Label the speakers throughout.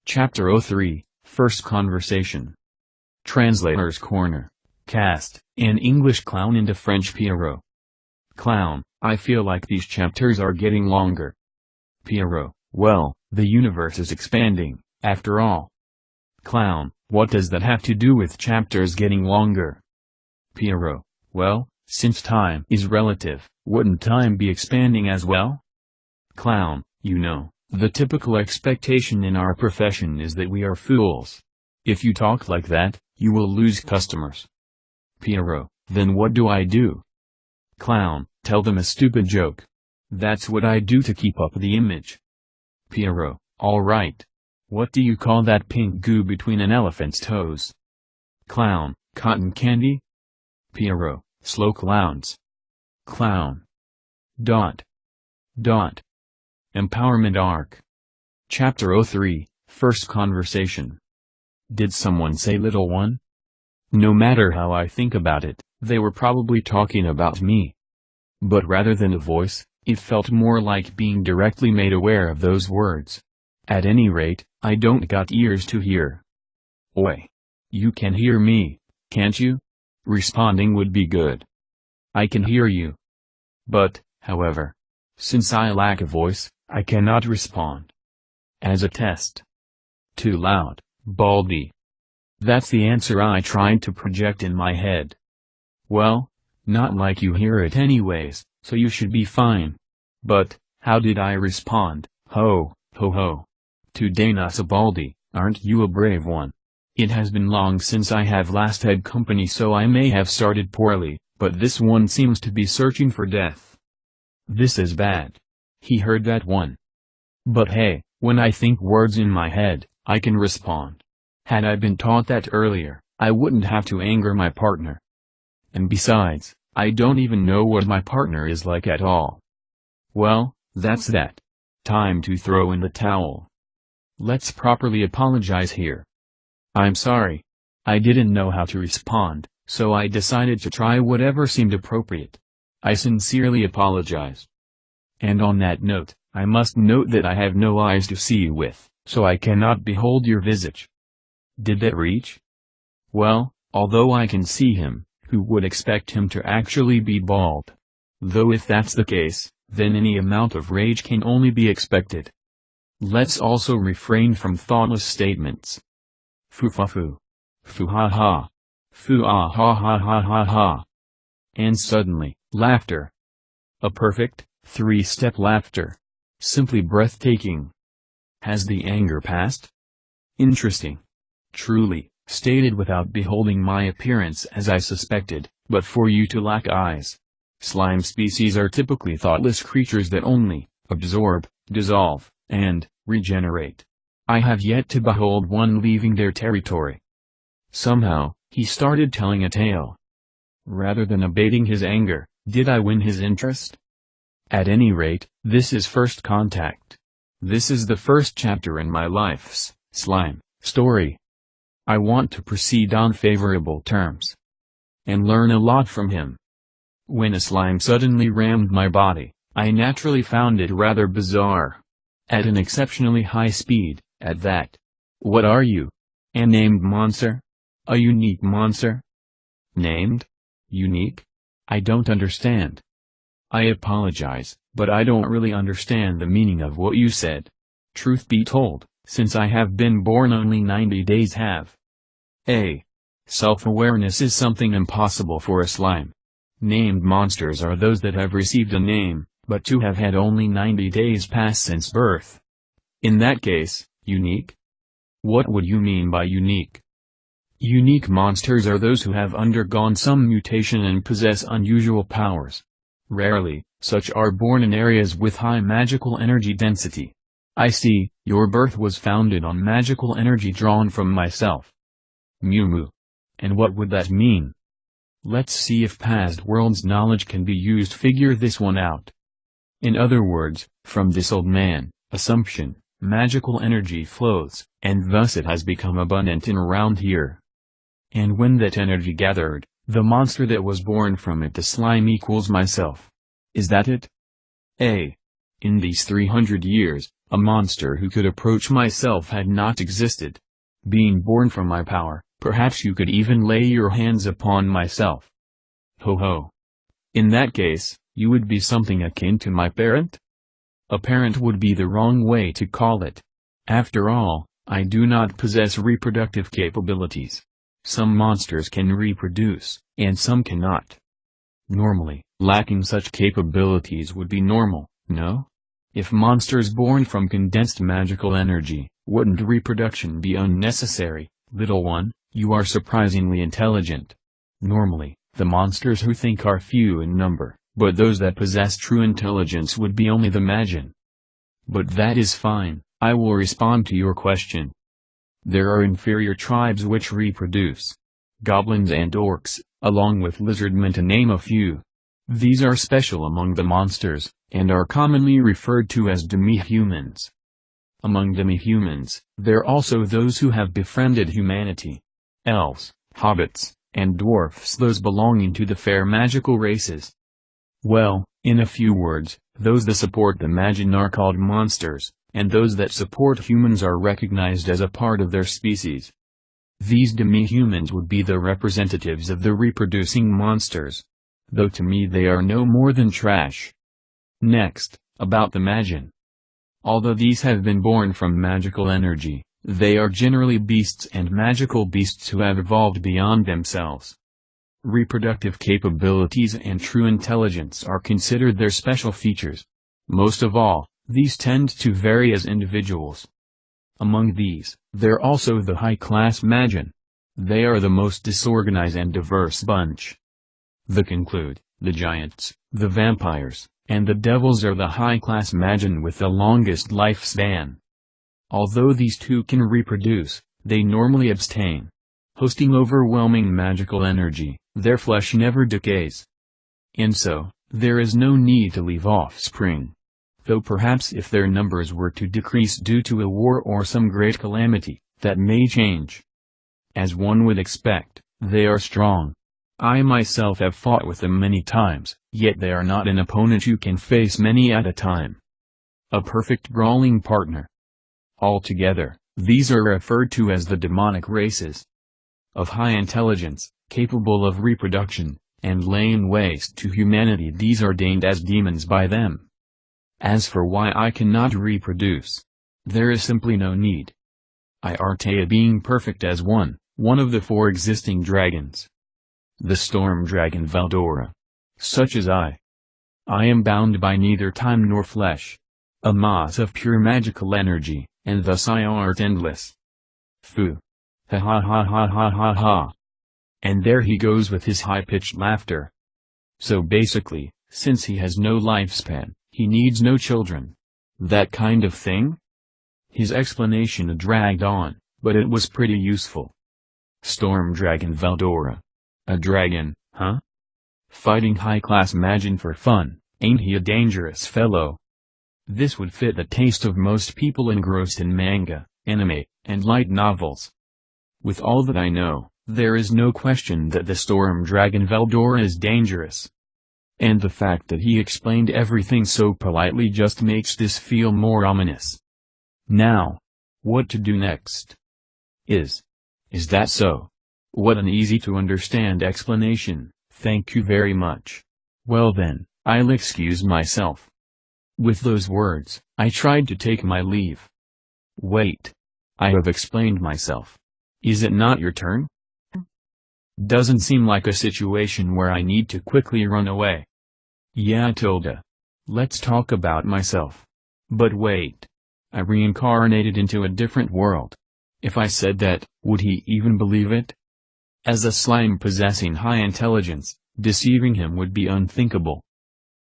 Speaker 1: Chapter 03, First Conversation. Translator's Corner. Cast, an English clown into French pierrot. Clown, I feel like these chapters are getting longer. Pierrot, well, the universe is expanding, after all. Clown, what does that have to do with chapters getting longer? Pierrot, well, since time is relative, wouldn't time be expanding as well? Clown, you know, the typical expectation in our profession is that we are fools. If you talk like that, you will lose customers. Pierrot, then what do I do? Clown, tell them a stupid joke. That's what I do to keep up the image. Pierrot, all right. What do you call that pink goo between an elephant's toes? Clown, cotton candy? Pierrot, slow clowns. Clown. Dot. Empowerment Arc. Chapter 03, First Conversation. Did someone say little one? No matter how I think about it, they were probably talking about me. But rather than a voice, it felt more like being directly made aware of those words. At any rate, I don't got ears to hear. Oi. You can hear me, can't you? Responding would be good. I can hear you. But, however, since I lack a voice, I cannot respond. As a test. Too loud, Baldy. That's the answer I tried to project in my head. Well, not like you hear it anyways, so you should be fine. But, how did I respond? Ho, ho ho. Today Nasa Baldy, aren't you a brave one? It has been long since I have last had company, so I may have started poorly, but this one seems to be searching for death. This is bad. He heard that one. But hey, when I think words in my head, I can respond. Had I been taught that earlier, I wouldn't have to anger my partner. And besides, I don't even know what my partner is like at all. Well, that's that. Time to throw in the towel. Let's properly apologize here. I'm sorry. I didn't know how to respond, so I decided to try whatever seemed appropriate. I sincerely apologize. And on that note, I must note that I have no eyes to see you with, so I cannot behold your visage. Did that reach? Well, although I can see him, who would expect him to actually be bald? Though if that's the case, then any amount of rage can only be expected. Let's also refrain from thoughtless statements. Foo-fa-foo. Foo-ha-ha. Foo-ah-ha-ha-ha-ha-ha. And suddenly, laughter. A perfect, three-step laughter. Simply breathtaking. Has the anger passed? Interesting. Truly, stated without beholding my appearance as I suspected, but for you to lack eyes. Slime species are typically thoughtless creatures that only absorb, dissolve, and regenerate. I have yet to behold one leaving their territory. Somehow, he started telling a tale. Rather than abating his anger, did I win his interest? At any rate, this is first contact. This is the first chapter in my life's slime story. I want to proceed on favorable terms. And learn a lot from him. When a slime suddenly rammed my body, I naturally found it rather bizarre. At an exceptionally high speed, at that. What are you? An named monster? A unique monster? Named? Unique? I don't understand. I apologize, but I don't really understand the meaning of what you said. Truth be told, since I have been born only 90 days have. Self-awareness is something impossible for a slime. Named monsters are those that have received a name, but to have had only 90 days pass since birth. In that case, unique? What would you mean by unique? Unique monsters are those who have undergone some mutation and possess unusual powers. Rarely, such are born in areas with high magical energy density. I see, your birth was founded on magical energy drawn from myself. Mew. And what would that mean? Let's see if past worlds knowledge can be used to figure this one out. In other words, from this old man, assumption, magical energy flows, and thus it has become abundant in around here. And when that energy gathered, the monster that was born from it, the slime, equals myself. Is that it? In these 300 years, A monster who could approach myself had not existed. Being born from my power, perhaps you could even lay your hands upon myself. Ho ho. In that case, you would be something akin to my parent? A parent would be the wrong way to call it. After all, I do not possess reproductive capabilities. Some monsters can reproduce, and some cannot. Normally, lacking such capabilities would be normal, no? If monsters born from condensed magical energy, wouldn't reproduction be unnecessary? Little one, you are surprisingly intelligent. Normally, the monsters who think are few in number, but those that possess true intelligence would be only the Magian. But that is fine, I will respond to your question. There are inferior tribes which reproduce. Goblins and orcs, along with lizardmen to name a few. These are special among the monsters, and are commonly referred to as demi-humans. Among demi-humans, there are also those who have befriended humanity. Elves, hobbits, and dwarfs, those belonging to the fair magical races. Well, in a few words, those that support the Magian are called monsters, and those that support humans are recognized as a part of their species. These demi-humans would be the representatives of the reproducing monsters. Though to me they are no more than trash. Next, about the Magian. Although these have been born from magical energy, they are generally beasts and magical beasts who have evolved beyond themselves. Reproductive capabilities and true intelligence are considered their special features. Most of all, these tend to vary as individuals. Among these, there are also the high-class Magian. They are the most disorganized and diverse bunch. The conclude, the giants, the vampires, and the devils are the high-class Magian with the longest lifespan. Although these two can reproduce, they normally abstain. Hosting overwhelming magical energy, their flesh never decays. And so, there is no need to leave offspring. Though perhaps if their numbers were to decrease due to a war or some great calamity, that may change. As one would expect, they are strong. I myself have fought with them many times, yet they are not an opponent you can face many at a time. A perfect brawling partner. Altogether, these are referred to as the demonic races. Of high intelligence, capable of reproduction, and laying waste to humanity, these are ordained as demons by them. As for why I cannot reproduce, there is simply no need. I Artea being perfect as one of the four existing dragons. The storm dragon Veldora. Such as I. I am bound by neither time nor flesh. A mass of pure magical energy, and thus I art endless. Phew. Ha ha ha ha ha ha ha. And there he goes with his high-pitched laughter. So basically, since he has no lifespan, he needs no children. That kind of thing? His explanation dragged on, but it was pretty useful. Storm dragon Veldora. A dragon, huh? Fighting high-class Magian for fun, ain't he a dangerous fellow? This would fit the taste of most people engrossed in manga, anime, and light novels. With all that I know, there is no question that the storm dragon Veldora is dangerous. And the fact that he explained everything so politely just makes this feel more ominous. Now, what to do next? Is that so? What an easy to understand explanation, thank you very much. Well then, I'll excuse myself. With those words, I tried to take my leave. Wait. I have explained myself. Is it not your turn? Doesn't seem like a situation where I need to quickly run away. Yeah, Tilda. Let's talk about myself. But wait. I reincarnated into a different world. If I said that, would he even believe it? As a slime possessing high intelligence, deceiving him would be unthinkable.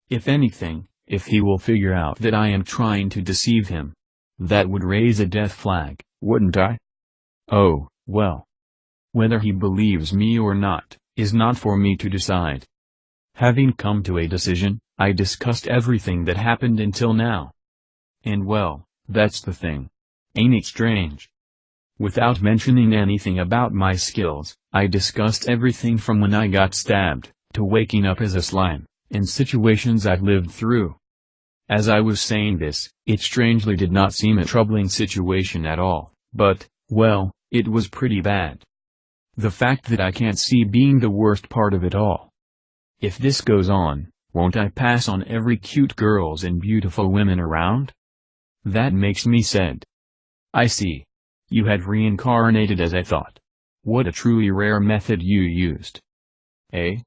Speaker 1: If anything, if he will figure out that I am trying to deceive him, that would raise a death flag, wouldn't I? Oh, well. Whether he believes me or not, is not for me to decide. Having come to a decision, I discussed everything that happened until now. And well, that's the thing. Ain't it strange? Without mentioning anything about my skills, I discussed everything from when I got stabbed, to waking up as a slime, and situations I've lived through. As I was saying this, it strangely did not seem a troubling situation at all, but, well, it was pretty bad. The fact that I can't see being the worst part of it all. If this goes on, won't I pass on every cute girls and beautiful women around? That makes me sad. I see. You had reincarnated as I thought. What a truly rare method you used. Eh?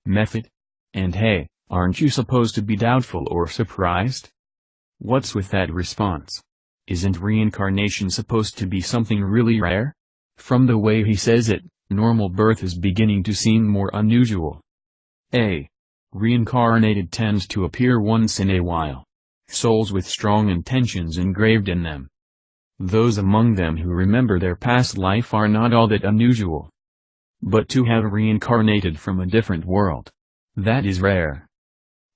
Speaker 1: Method? And hey, aren't you supposed to be doubtful or surprised? What's with that response? Isn't reincarnation supposed to be something really rare? From the way he says it, normal birth is beginning to seem more unusual. Reincarnated tends to appear once in a while. Souls with strong intentions engraved in them. Those among them who remember their past life are not all that unusual. But to have reincarnated from a different world, that is rare.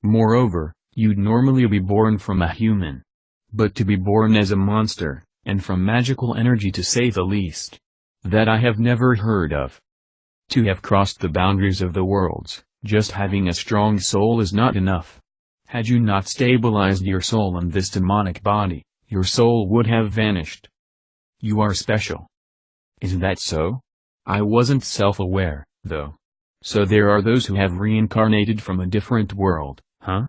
Speaker 1: Moreover, you'd normally be born from a human. But to be born as a monster, and from magical energy to say the least, that I have never heard of. To have crossed the boundaries of the worlds, just having a strong soul is not enough. Had you not stabilized your soul in this demonic body, your soul would have vanished. You are special. Is that so? I wasn't self-aware, though. So there are those who have reincarnated from a different world, huh?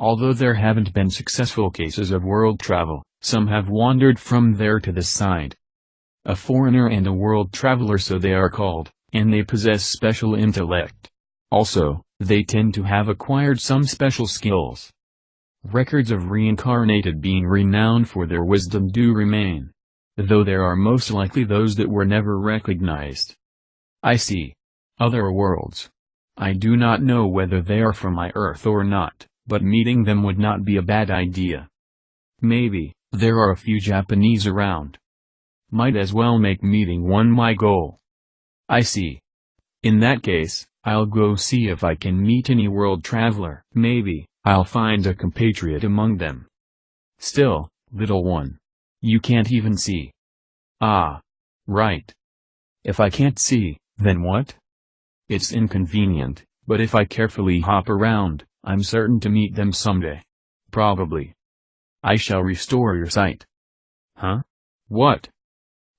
Speaker 1: Although there haven't been successful cases of world travel, some have wandered from there to this side. A foreigner and a world traveler, so they are called, and they possess special intellect. Also, they tend to have acquired some special skills. Records of reincarnated being renowned for their wisdom do remain. Though there are most likely those that were never recognized. I see. Other worlds. I do not know whether they are from my Earth or not, but meeting them would not be a bad idea. Maybe, there are a few Japanese around. Might as well make meeting one my goal. I see. In that case, I'll go see if I can meet any world traveler. Maybe, I'll find a compatriot among them. Still, little one. You can't even see. Ah. Right. If I can't see, then what? It's inconvenient, but if I carefully hop around, I'm certain to meet them someday. Probably. I shall restore your sight. Huh? What?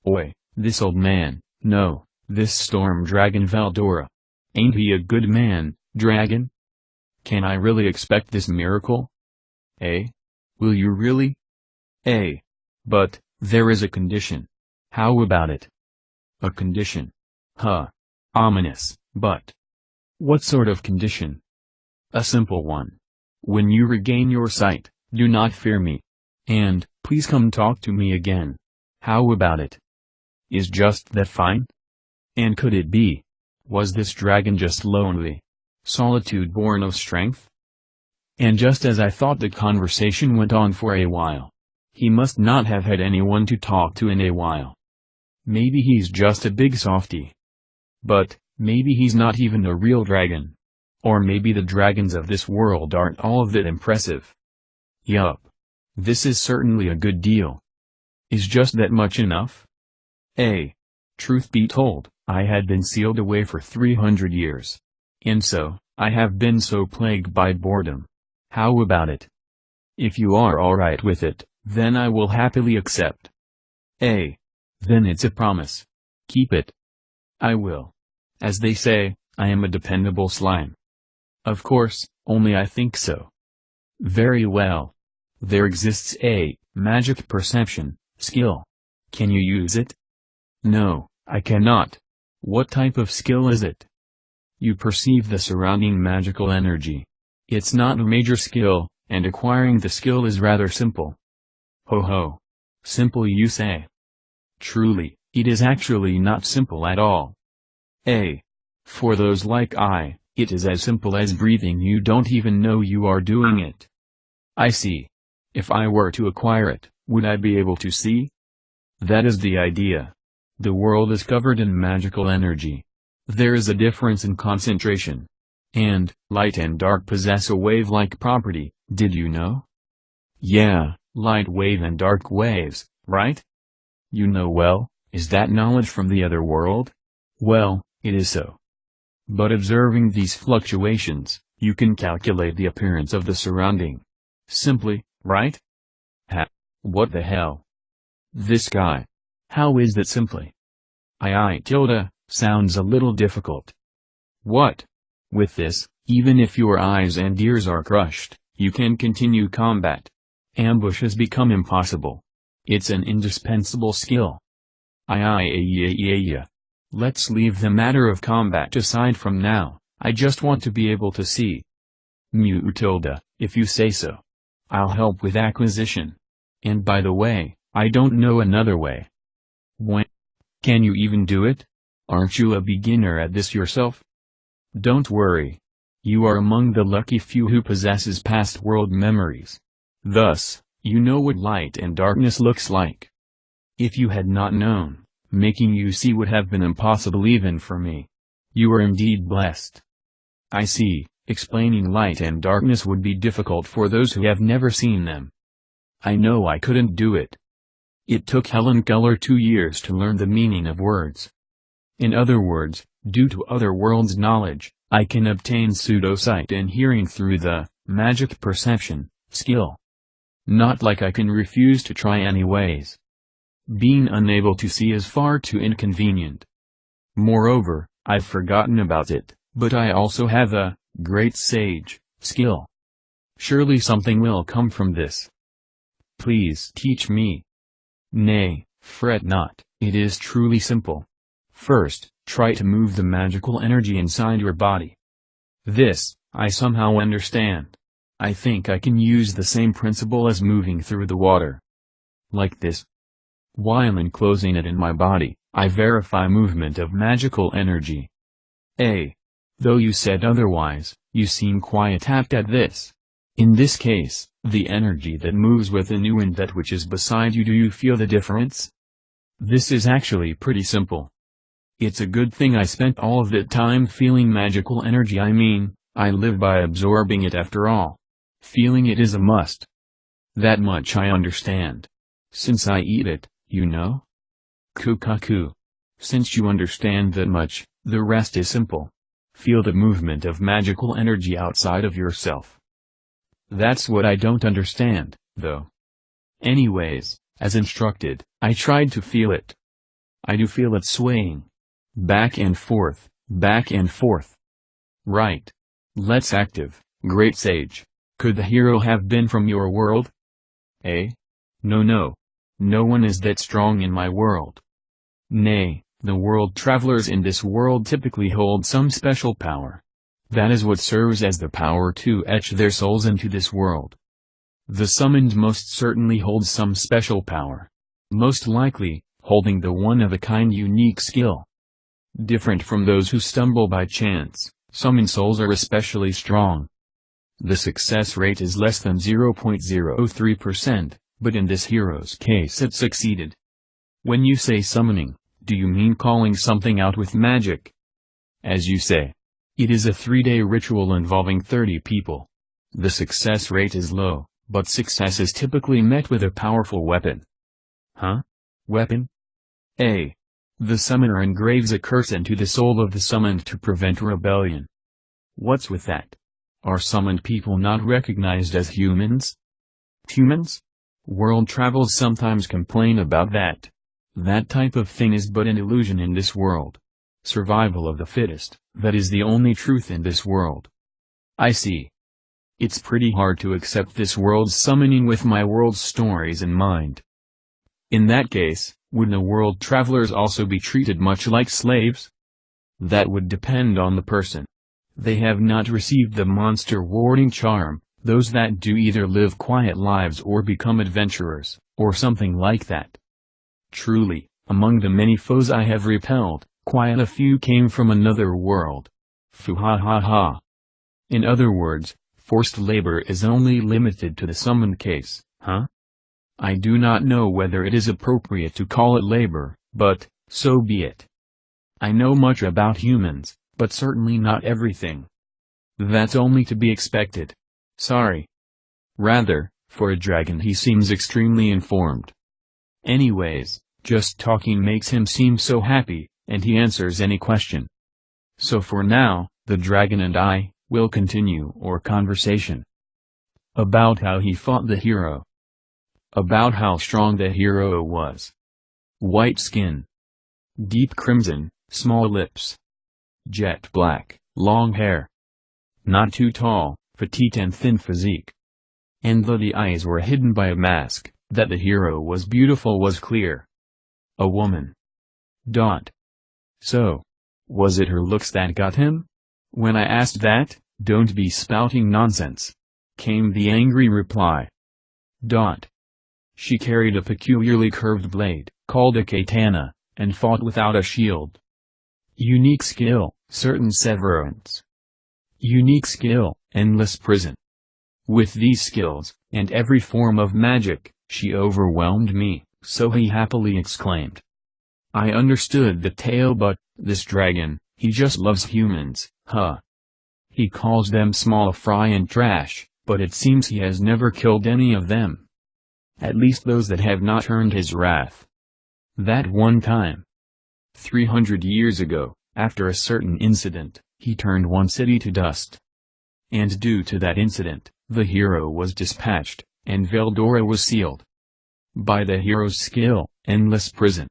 Speaker 1: Oi, this old man, no, this storm dragon Valdora. Ain't he a good man, dragon? Can I really expect this miracle? Will you really? But, there is a condition. How about it? A condition? Huh. Ominous, but. What sort of condition? A simple one. When you regain your sight, do not fear me. And, please come talk to me again. How about it? Is just that fine? And could it be? Was this dragon just lonely? Solitude born of strength? And just as I thought, the conversation went on for a while. He must not have had anyone to talk to in a while. Maybe he's just a big softy. But, maybe he's not even a real dragon. Or maybe the dragons of this world aren't all that impressive. Yup. This is certainly a good deal. Is just that much enough? Truth be told, I had been sealed away for 300 years. And so, I have been so plagued by boredom. How about it? If you are alright with it, then I will happily accept. Then it's a promise. Keep it. I will. As they say, I am a dependable slime. Of course, only I think so. Very well. There exists a magic perception skill. Can you use it? No, I cannot. What type of skill is it? You perceive the surrounding magical energy. It's not a major skill, and acquiring the skill is rather simple. Ho ho. Simple, you say? Truly, it is actually not simple at all. For those like I, it is as simple as breathing. You don't even know you are doing it. I see. If I were to acquire it, would I be able to see? That is the idea. The world is covered in magical energy. There is a difference in concentration. And, light and dark possess a wave-like property, did you know? Yeah, light wave and dark waves, right? You know well, is that knowledge from the other world? Well, it is so. But observing these fluctuations, you can calculate the appearance of the surrounding. Simply, right? Ha. What the hell? This guy. How is that simply? Sounds a little difficult. What? With this, even if your eyes and ears are crushed, you can continue combat. Ambush has become impossible. It's an indispensable skill. Let's leave the matter of combat aside from now, I just want to be able to see. If you say so. I'll help with acquisition. And by the way, I don't know another way. When? Can you even do it? Aren't you a beginner at this yourself? Don't worry. You are among the lucky few who possesses past world memories. Thus, you know what light and darkness looks like. If you had not known, making you see would have been impossible even for me. You are indeed blessed. I see, explaining light and darkness would be difficult for those who have never seen them. I know I couldn't do it. It took Helen Keller 2 years to learn the meaning of words. In other words, due to other worlds' knowledge, I can obtain pseudo-sight and hearing through the magic perception skill. Not like I can refuse to try anyways. Being unable to see is far too inconvenient. Moreover, I've forgotten about it, but I also have a great sage skill. Surely something will come from this. Please teach me. Nay, fret not, it is truly simple. First, try to move the magical energy inside your body. This, I somehow understand. I think I can use the same principle as moving through the water. Like this. While enclosing it in my body, I verify movement of magical energy. Though you said otherwise, you seem quite apt at this. In this case, the energy that moves within you and that which is beside you, do you feel the difference? This is actually pretty simple. It's a good thing I spent all of that time feeling magical energy. I live by absorbing it after all. Feeling it is a must. That much I understand. Since I eat it, you know? Kukaku. Since you understand that much, the rest is simple. Feel the movement of magical energy outside of yourself. That's what I don't understand, though. Anyways, as instructed, I tried to feel it. I do feel it swaying. Back and forth, back and forth. Right. Let's active, great sage. Could the hero have been from your world? No. No one is that strong in my world. Nay, the world travelers in this world typically hold some special power. That is what serves as the power to etch their souls into this world. The summoned most certainly holds some special power. Most likely, holding the one-of-a-kind unique skill. Different from those who stumble by chance, summoned souls are especially strong. The success rate is less than 0.03%, but in this hero's case it succeeded. When you say summoning, do you mean calling something out with magic? As you say. It is a 3-day ritual involving 30 people. The success rate is low, but success is typically met with a powerful weapon. Huh? Weapon? The summoner engraves a curse into the soul of the summoned to prevent rebellion. What's with that? Are summoned people not recognized as humans? Humans? World travelers sometimes complain about that. That type of thing is but an illusion in this world. Survival of the fittest, that is the only truth in this world. I see. It's pretty hard to accept this world's summoning with my world's stories in mind. In that case, would the world travelers also be treated much like slaves? That would depend on the person. They have not received the monster warding charm. Those that do either live quiet lives or become adventurers, or something like that. Truly, among the many foes I have repelled, quite a few came from another world. Fuhahaha. In other words, forced labor is only limited to the summoned case, huh? I do not know whether it is appropriate to call it labor, but, so be it. I know much about humans, but certainly not everything. That's only to be expected. Sorry. Rather, for a dragon he seems extremely informed. Anyways, just talking makes him seem so happy, and he answers any question. So for now, the dragon and I will continue our conversation. About how he fought the hero. About how strong the hero was. White skin. Deep crimson, small lips. Jet black, long hair. Not too tall, petite and thin physique. And though the eyes were hidden by a mask, that the hero was beautiful was clear. A woman. So, was it her looks that got him? When I asked that, "Don't be spouting nonsense," came the angry reply. She carried a peculiarly curved blade, called a katana, and fought without a shield. Unique skill, certain severance. Unique skill, endless prison. With these skills, and every form of magic, she overwhelmed me, so he happily exclaimed. I understood the tale, but, this dragon, he just loves humans, huh? He calls them small fry and trash, but it seems he has never killed any of them. At least those that have not earned his wrath. That one time, 300 years ago, after a certain incident, he turned one city to dust. And due to that incident, the hero was dispatched, and Veldora was sealed. By the hero's skill, endless prison.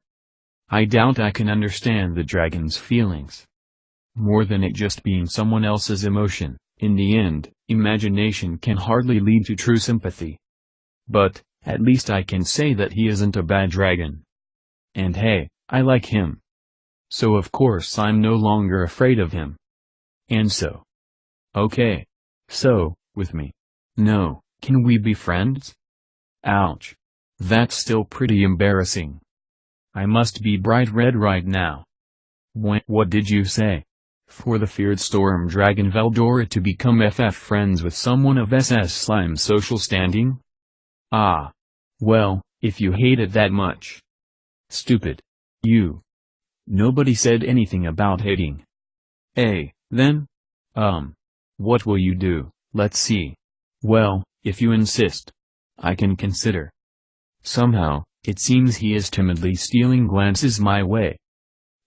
Speaker 1: I doubt I can understand the dragon's feelings. More than it just being someone else's emotion, in the end, imagination can hardly lead to true sympathy. But, at least I can say that he isn't a bad dragon. And hey, I like him. So of course I'm no longer afraid of him. And so. Okay. So, with me. No, can we be friends? Ouch. That's still pretty embarrassing. I must be bright red right now. What did you say? For the feared storm dragon Veldora to become friends with someone of SS Slime's social standing? Ah. Well, if you hate it that much. Stupid. You. Nobody said anything about hating. Then? What will you do? Let's see. Well, if you insist. I can consider. Somehow, it seems he is timidly stealing glances my way.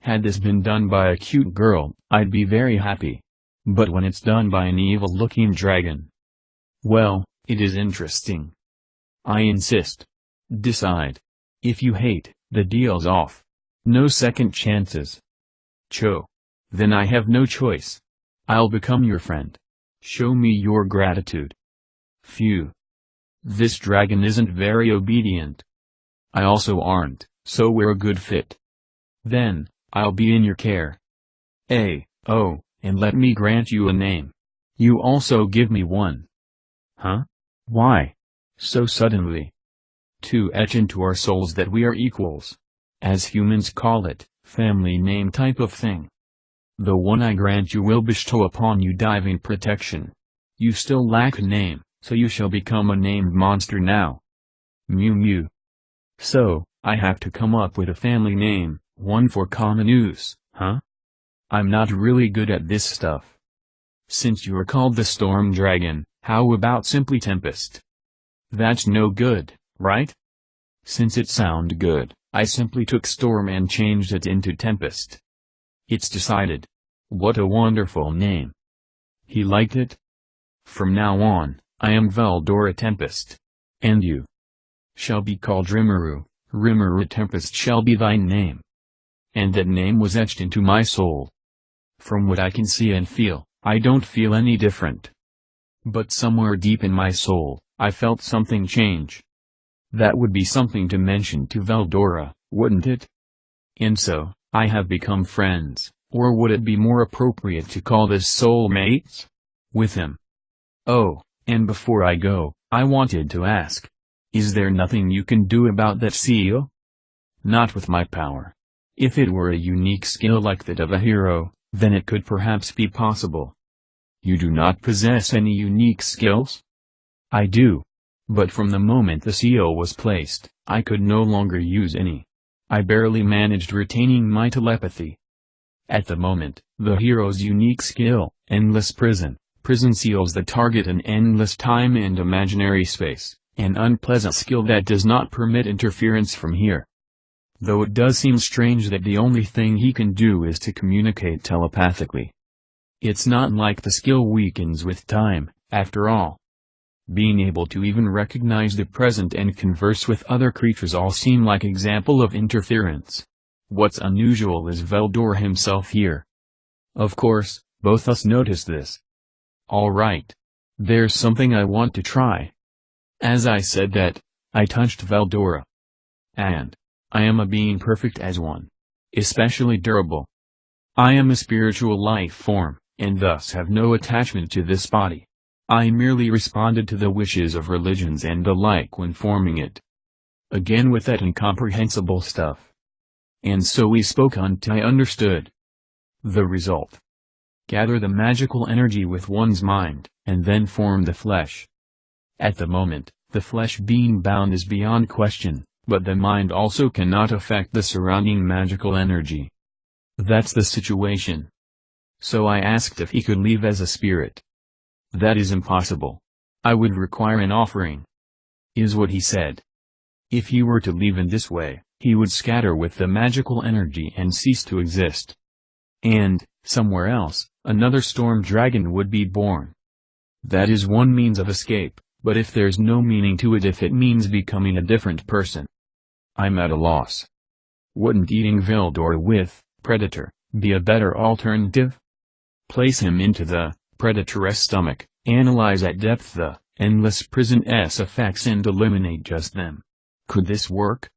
Speaker 1: Had this been done by a cute girl, I'd be very happy. But when it's done by an evil-looking dragon. Well, it is interesting. I insist. Decide. If you hate, the deal's off. No second chances. Then I have no choice. I'll become your friend. Show me your gratitude. Phew. This dragon isn't very obedient. I also aren't, so we're a good fit. Then, I'll be in your care. And let me grant you a name. You also give me one. Huh? Why? So suddenly. To etch into our souls that we are equals. As humans call it, family name type of thing. The one I grant you will bestow upon you divine protection. You still lack a name, so you shall become a named monster now. Mew Mew. So, I have to come up with a family name, one for common use, huh? I'm not really good at this stuff. Since you are called the Storm Dragon, how about simply Tempest? That's no good, right? Since it sounded good, I simply took Storm and changed it into Tempest. It's decided. What a wonderful name. He liked it? From now on, I am Veldora Tempest. And you? Shall be called Rimuru. Rimuru Tempest shall be thy name. And that name was etched into my soul. From what I can see and feel, I don't feel any different. But somewhere deep in my soul, I felt something change. That would be something to mention to Veldora, wouldn't it? And so, I have become friends, or would it be more appropriate to call this soulmates? With him. Oh, and before I go, I wanted to ask. Is there nothing you can do about that seal? Not with my power. If it were a unique skill like that of a hero, then it could perhaps be possible. You do not possess any unique skills? I do. But from the moment the seal was placed, I could no longer use any. I barely managed retaining my telepathy. At the moment, the hero's unique skill, Endless Prison, seals the target an endless time and imaginary space, an unpleasant skill that does not permit interference from here. Though it does seem strange that the only thing he can do is to communicate telepathically. It's not like the skill weakens with time, after all. Being able to even recognize the present and converse with other creatures all seem like example of interference. What's unusual is Veldor himself here. Of course, both us notice this. Alright. There's something I want to try. As I said that, I touched Veldora. And I am a being perfect as one. Especially durable. I am a spiritual life form, and thus have no attachment to this body. I merely responded to the wishes of religions and the like when forming it. Again with that incomprehensible stuff. And so we spoke until I understood. The result. Gather the magical energy with one's mind, and then form the flesh. At the moment, the flesh being bound is beyond question, but the mind also cannot affect the surrounding magical energy. That's the situation. So I asked if he could leave as a spirit. That is impossible. I would require an offering. Is what he said. If he were to leave in this way, he would scatter with the magical energy and cease to exist. And, somewhere else, another storm dragon would be born. That is one means of escape, but if there's no meaning to it, if it means becoming a different person, I'm at a loss. Wouldn't eating Veldor with predator be a better alternative? Place him into the predator's stomach, analyze at depth the endless prison's effects and eliminate just them. Could this work?